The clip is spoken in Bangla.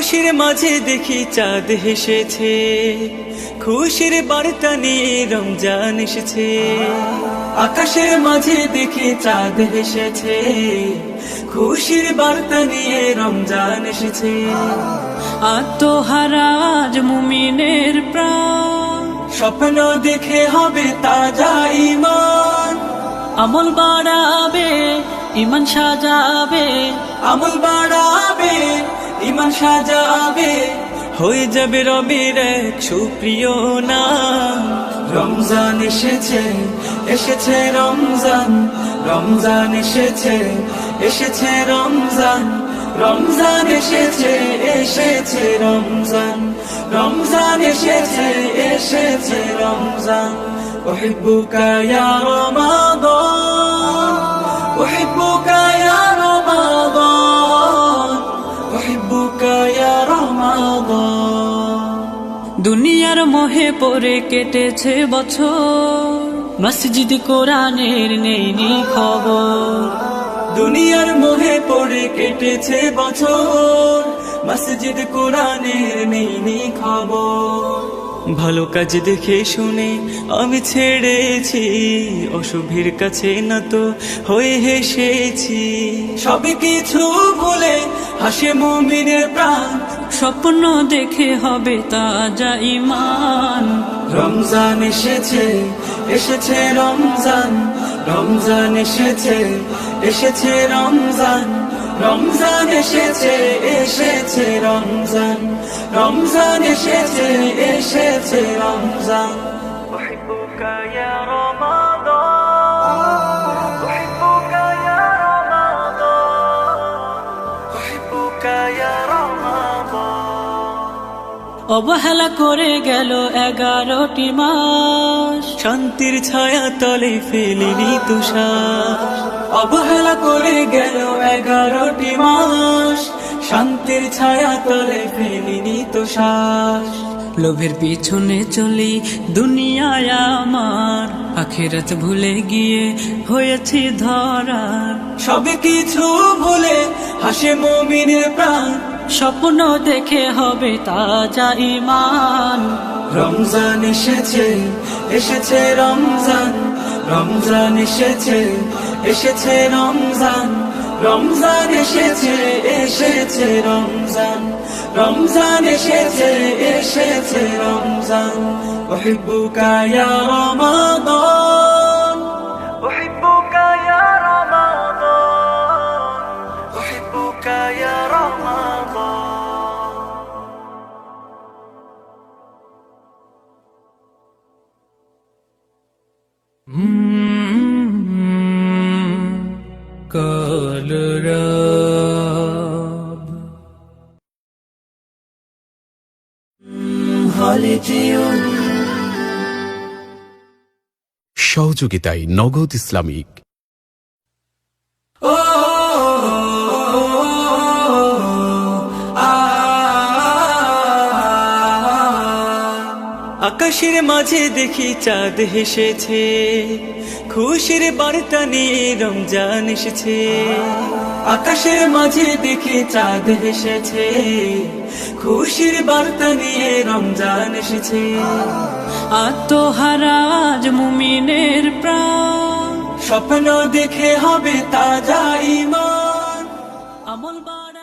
আকাশের মাঝে দেখি চাঁদ হেসেছে, খুশির বার্তা নিয়ে রমজান এসেছে। আকাশের মাঝে দেখি চাঁদ হেসেছে, খুশির বার্তা নিয়ে রমজান এসেছে। আত্মহারা আজ মুমিনের প্রাণ, স্বপ্ন দেখে হবে তাজা ঈমান। আমল বাড়াবে ঈমান সাজাবে, আমল বাড়াবে ঈমান সাজাবে, হয়ে যাবে রবের এক সুপ্রিয় নাম। রমজান এসেছে, এসেছে রমজান, রমজান এসেছে, এসেছে রমজান, রমজান এসেছে, এসেছে রমজান, রমজান এসেছে, এসেছে রমজান। উহিব্বুকা ইয়া রমাদান, উহিব্বুকা ইয়া রমাদান, উহিব্বুকা ইয়া রমাদান। দুনিয়ার মোহে পড়ে কেটেছে বছর, মসজিদ কোরআনের নেইনি খবর। দুনিয়ার মোহে পড়ে কেটেছে বছর, মসজিদ কোরআনের নেইনি খবর। ভালো কাজ দেখে শুনে আমি ছেড়েছি, অশুভের কাছে না তো হয়ে হেসেছি। সবে কিছু ভুলে হাসে মুমিনের প্রাণ, স্বপ্ন দেখে হবে তাজা ঈমান। রমজান এসেছে, এসেছে রমজান, রমজান এসেছে, এসেছে রমজান, রমজান এসেছে, এসেছে রমজান, রমজান এসেছে, এসেছে রমজান। উহিব্বুকা ইয়া রমাদান, উহিব্বুকা ইয়া রমাদান, উহিব্বুকা ইয়া রমাদান। অবহেলা করে গেল 11টি মাস, শান্তির ছায়া তলে ফেলিনি তুষার। অবহেলা করে গেল 11টি মাস, শান্তির ছায়া তলে ফেলিনি তুষার। লোভের পিছনে চলি দুনিয়ায় আমার, আখিরাত ভুলে গিয়ে হয়েছি ধরার। সবে কিছু ভুলে হাসে মুমিনের প্রাণ, স্বপ্ন দেখে হবে তাজা ঈমান। রমজান এসেছে, এসেছে রমজান, রমজান এসেছে, এসেছে রমজান, রমজান এসেছে, এসেছে রমজান, রমজান এসেছে, এসেছে রমজান। উহিব্বুকা ইয়া রমাদান, উহিব্বুকা ইয়া রমাদান, উহিব্বুকা ইয়া রমাদান। কলরব সহযোগিতায় নগদ ইসলামিক। আকাশের মাঝে দেখি চাঁদ হেসেছে, খুশির বার্তা নিয়ে রমজান এসেছে। আকাশের মাঝে দেখি চাঁদ হেসেছে, খুশির বার্তা নিয়ে রমজান এসেছে। আত্মহারা আজ মুমিনের প্রাণ, স্বপ্ন দেখে হবে তাজা ঈমান। আমল বাড়া